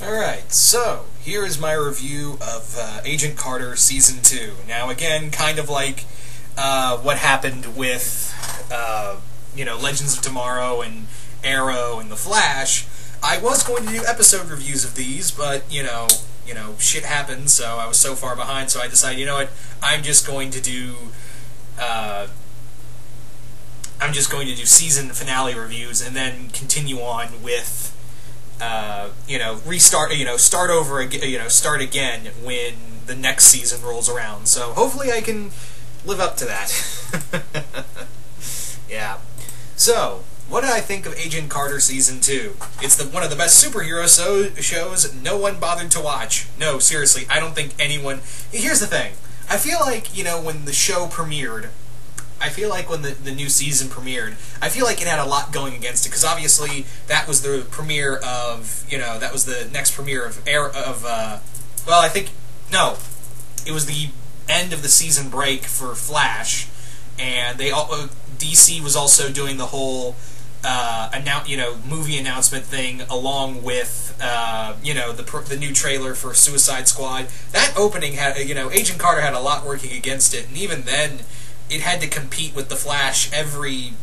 Alright, so here is my review of Agent Carter Season 2. Now again, kind of like what happened with, Legends of Tomorrow and Arrow and The Flash, I was going to do episode reviews of these, but, shit happened, so I was so far behind, so I decided, you know what, I'm just going to do season finale reviews and then continue on with start over again, start again when the next season rolls around. So hopefully I can live up to that. Yeah. So, what did I think of Agent Carter Season 2? It's one of the best superhero shows no one bothered to watch. No, seriously, I don't think anyone... Here's the thing. I feel like, when the show premiered, I feel like when the new season premiered, I feel like it had a lot going against it, because obviously that was the premiere of, that was the next premiere of, it was the end of the season break for Flash, and DC was also doing the whole, movie announcement thing along with, the new trailer for Suicide Squad. That opening had, Agent Carter had a lot working against it, and even then, it had to compete with The Flash every,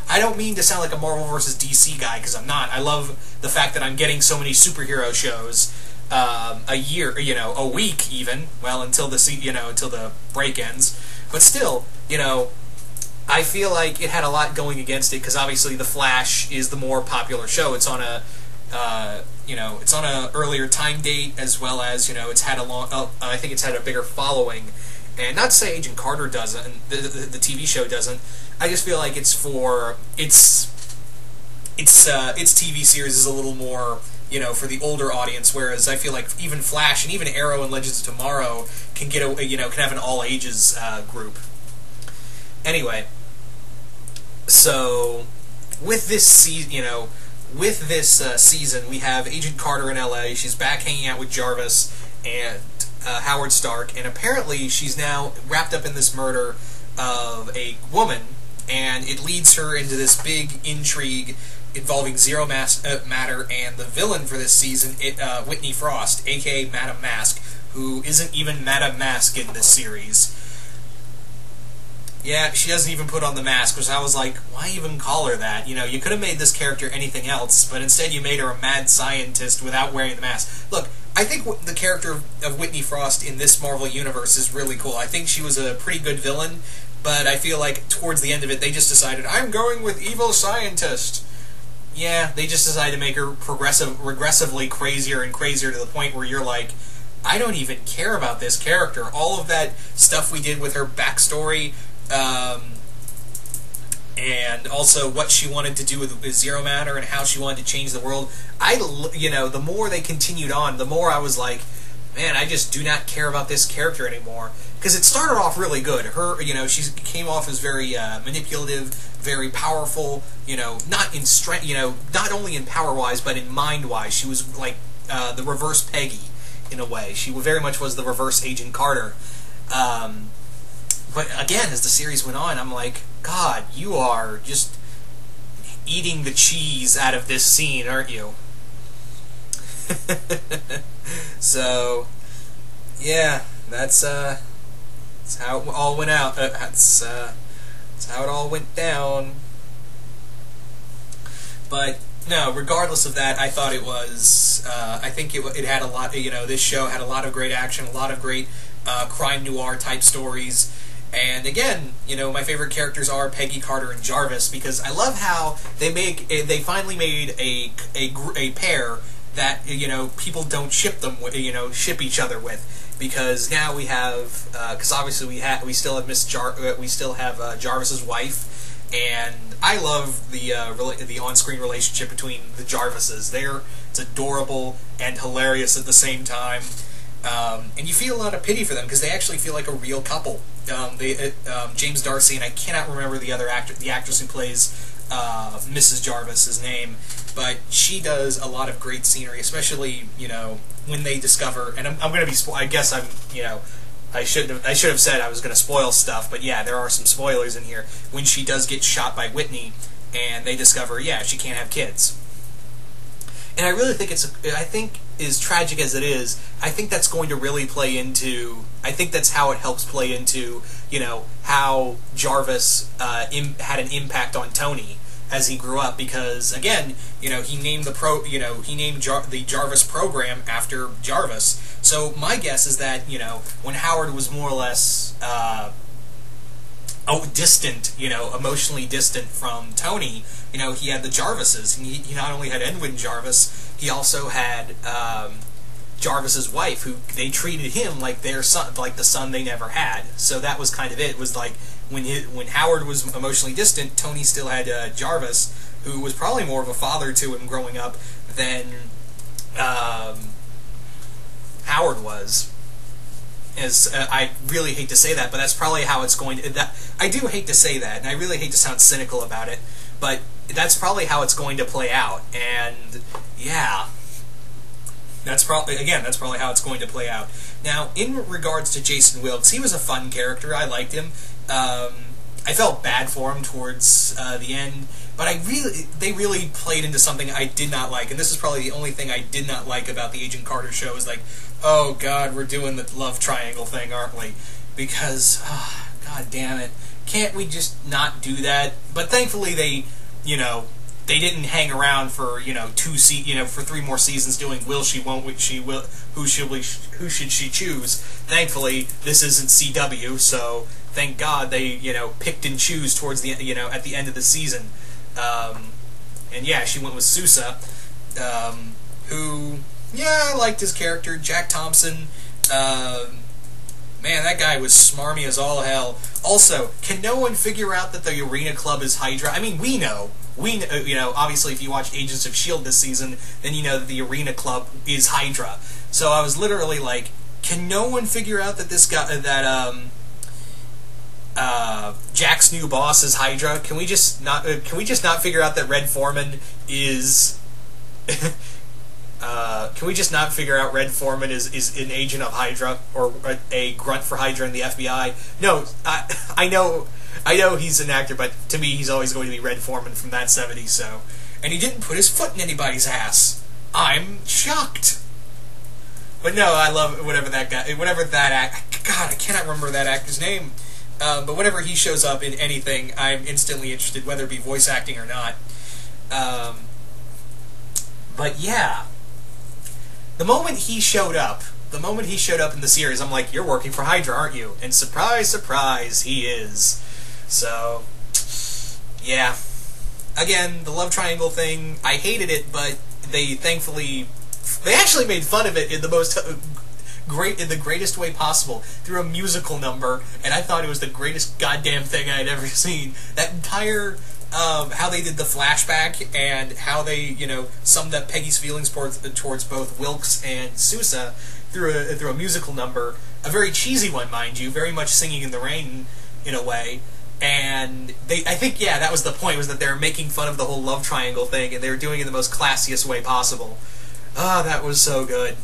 I don't mean to sound like a Marvel vs. DC guy, because I'm not. I love the fact that I'm getting so many superhero shows a year, a week even, well, until the break ends. But still, I feel like it had a lot going against it, because obviously The Flash is the more popular show. It's on a, it's on a earlier time date, as well as, it's had I think it's had a bigger following. And not to say Agent Carter doesn't, the TV show doesn't. I just feel like its TV series is a little more, for the older audience. Whereas I feel like even Flash and even Arrow and Legends of Tomorrow can can have an all ages group. Anyway, so with this season, season, we have Agent Carter in L.A. She's back hanging out with Jarvis and Howard Stark, and apparently she's now wrapped up in this murder of a woman, and it leads her into this big intrigue involving Zero Matter and the villain for this season, Whitney Frost, aka Madame Mask, who isn't even Madame Mask in this series. Yeah, she doesn't even put on the mask, which I was like, why even call her that? You could have made this character anything else, but instead you made her a mad scientist without wearing the mask. Look, I think the character of Whitney Frost in this Marvel universe is really cool. I think she was a pretty good villain, but I feel like towards the end of it, they just decided, I'm going with evil scientist. Yeah, they just decided to make her regressively crazier and crazier to the point where you're like, I don't even care about this character. All of that stuff we did with her backstory, and also what she wanted to do with Zero Matter and how she wanted to change the world. The more they continued on, the more I was like, man, I just do not care about this character anymore. Because it started off really good. Her, she came off as very manipulative, very powerful. Not in strength, not only in power-wise, but in mind-wise. She was like the reverse Peggy in a way. She very much was the reverse Agent Carter. But again, as the series went on, I'm like, God, you are just eating the cheese out of this scene, aren't you? So, yeah, that's how it all went out. That's how it all went down. But no, regardless of that, I thought it was. I think it had a lot. This show had a lot of great action, a lot of great crime noir type stories. And again, my favorite characters are Peggy, Carter, and Jarvis, because I love how they finally made a pair that people don't ship each other with, because now we have because obviously we still have Jarvis's wife, and I love the on-screen relationship between the Jarvises. It's adorable and hilarious at the same time. And you feel a lot of pity for them, because they actually feel like a real couple. James Darcy, and I cannot remember the actress who plays Mrs. Jarvis's name, but she does a lot of great scenery, especially when they discover. And I'm going to be I guess I should have said I was going to spoil stuff, but yeah, there are some spoilers in here when she does get shot by Whitney, and they discover she can't have kids. And I really think I think as tragic as it is, I think that's going to really play into, I think that's how it helps play into, how Jarvis had an impact on Tony as he grew up, because again, he named the Jarvis program after Jarvis. So my guess is that, when Howard was more or less distant, emotionally distant from Tony, he had the Jarvises. He not only had Edwin Jarvis, he also had Jarvis's wife, who they treated him like their son, like the son they never had. So that was kind of it. It was like when Howard was emotionally distant, Tony still had Jarvis, who was probably more of a father to him growing up than Howard was. I really hate to say that, but that's probably how it's going to... I do hate to say that, and I really hate to sound cynical about it, but that's probably how it's going to play out. And, yeah... That's probably how it's going to play out. Now, in regards to Jason Wilkes, he was a fun character. I liked him. I felt bad for him towards the end, but they really played into something I did not like, and this is probably the only thing I did not like about the Agent Carter show, is like, oh god, we're doing the love triangle thing, aren't we? Because, god damn it, can't we just not do that? But thankfully they didn't hang around for, for 3 more seasons doing will she, won't she, will, who should she choose. Thankfully, this isn't CW, so thank God they, picked and choose towards the, at the end of the season. And yeah, she went with Sousa, who, yeah, I liked his character. Jack Thompson, man, that guy was smarmy as all hell. Also, can no one figure out that the Arena Club is Hydra? I mean, we know, obviously if you watched Agents of S.H.I.E.L.D. this season, then you know that the Arena Club is Hydra. So I was literally like, can no one figure out that this guy, Jack's new boss is Hydra? Can we just not figure out that Red Foreman is... can we just not figure out Red Foreman is an agent of Hydra, or a grunt for Hydra in the FBI? No, I know he's an actor, but to me he's always going to be Red Foreman from that '70s show. And he didn't put his foot in anybody's ass. I'm shocked. But no, I love God, I cannot remember that actor's name. But whenever he shows up in anything, I'm instantly interested, whether it be voice acting or not. But yeah. The moment he showed up in the series, I'm like, you're working for Hydra, aren't you? And surprise, surprise, he is. So, yeah. Again, the love triangle thing, I hated it, but they actually made fun of it in the most in the greatest way possible, through a musical number, and I thought it was the greatest goddamn thing I'd ever seen. That entire... how they did the flashback, and how they, summed up Peggy's feelings towards both Wilkes and Sousa through a musical number, a very cheesy one, mind you, very much Singing in the Rain in a way. And I think, yeah, that was the point, was that they were making fun of the whole love triangle thing, and they were doing it in the most classiest way possible. Oh, that was so good.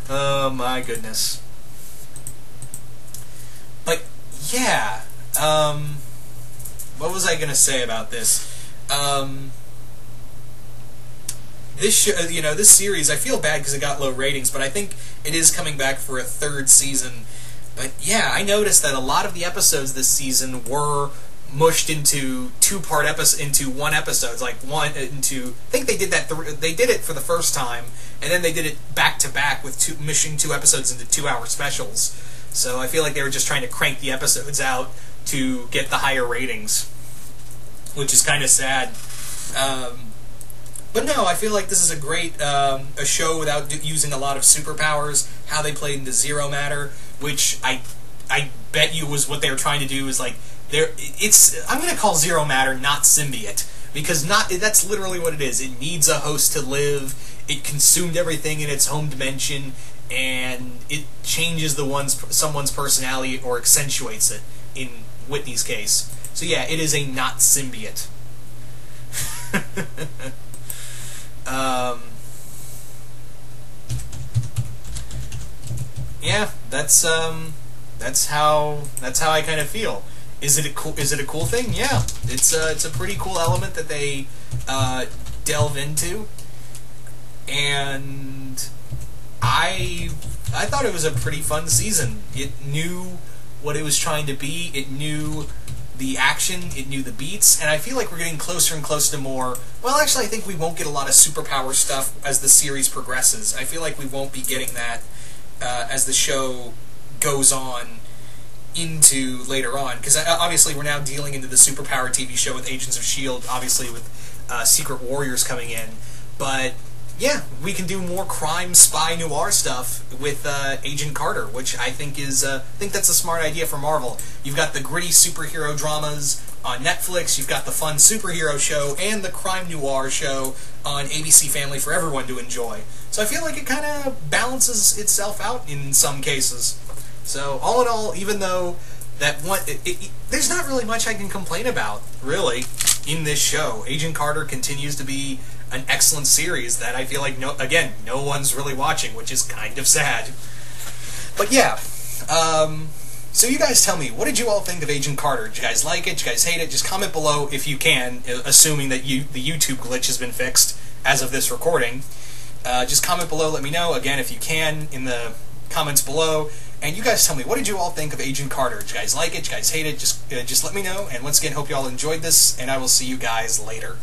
Oh my goodness. But yeah, what was I going to say about this? This series, I feel bad because it got low ratings, but I think it is coming back for a 3rd season. But yeah, I noticed that a lot of the episodes this season were mushed into one episode. I think they did that. They did it for the first time, and then they did it back to back with mushing 2 episodes into 2-hour specials. So I feel like they were just trying to crank the episodes out to get the higher ratings, which is kind of sad. But no, I feel like this is a great a show without using a lot of superpowers. How they played into Zero Matter, which I bet you was what they were trying to do. Is like I'm going to call Zero Matter not symbiote, because that's literally what it is. It needs a host to live. It consumed everything in its home dimension, and it changes someone's personality or accentuates it. In Whitney's case. So yeah, it is a not symbiote. Yeah, that's how I kind of feel. Is it a cool thing? Yeah, it's a pretty cool element that they delve into, and I thought it was a pretty fun season. It knew what it was trying to be. It knew the action. It knew the beats. And I feel like we're getting closer and closer to more... Well, actually, I think we won't get a lot of superpower stuff as the series progresses. I feel like we won't be getting that as the show goes on into later on. Because obviously we're now dealing into the superpower TV show with Agents of S.H.I.E.L.D., obviously with Secret Warriors coming in. But... yeah, we can do more crime, spy, noir stuff with Agent Carter, which I think is that's a smart idea for Marvel. You've got the gritty superhero dramas on Netflix, you've got the fun superhero show, and the crime noir show on ABC Family for everyone to enjoy. So I feel like it kind of balances itself out in some cases. So all in all, even though that one, there's not really much I can complain about, really, in this show. Agent Carter continues to be an excellent series that I feel like, no one's really watching, which is kind of sad. But yeah, so you guys tell me, what did you all think of Agent Carter? Did you guys like it? Did you guys hate it? Just comment below if you can, assuming that the YouTube glitch has been fixed as of this recording. Just comment below, let me know, again, if you can, in the comments below. And you guys tell me, what did you all think of Agent Carter? Did you guys like it? Did you guys hate it? Just let me know. And once again, hope you all enjoyed this, and I will see you guys later.